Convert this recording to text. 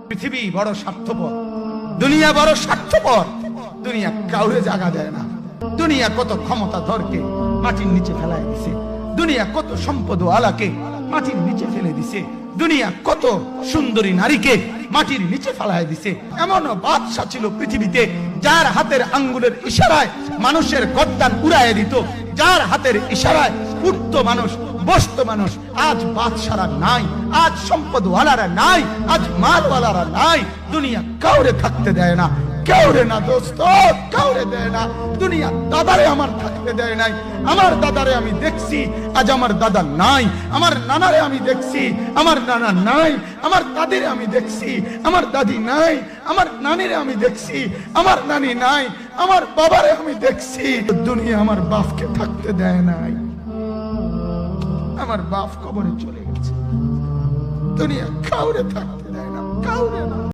পৃথিবী বড় স্বার্থপর, দুনিয়া বড় স্বার্থপর। দুনিয়া কাউরে জায়গা দেয় না। দুনিয়া কত ক্ষমতা ধরকে মাটির নিচে ফেলায় দিছে। দুনিয়া কত সম্পদ আলাকে মাটির নিচে ফেলে দিছে। দুনিয়া কত সুন্দরী নারীকে মাটির নিচে ফেলায় দিছে। এমন বাদশা ছিল পৃথিবীতে যার হাতের আঙ্গুলের ইশারায় মানুষের গর্দান উড়াইয়া দিত, যার হাতের ইশারায় উঠত মানুষ, বসত মানুষ। আজ বাদশারা নাই, আজ সম্পদওয়ালারা নাই, আজ মালওয়ালারা নাই। দুনিয়া কাউরে থাকতে দেয় না, কাউরে না দোস্ত, কাউরে দেয় না। দুনিয়া দাদারে আমার থাকতে দেয় নাই। আমার দাদারে আমি দেখছি, আজ আমার দাদা নাই। আমার নানারে আমি দেখছি, আমার নানা নাই। আমার দাদিরে আমি দেখছি, আমার দাদি নাই। আমার নানিরে আমি দেখছি, আমার নানি নাই। আমার বাবারে আমি দেখছি। দুনিয়া আমার বাপকে থাকতে দেয় নাই। আমার বাপ কবরে চলে গেছে। দুনিয়া কাউরে থাকতে দেয় না, কাউরে।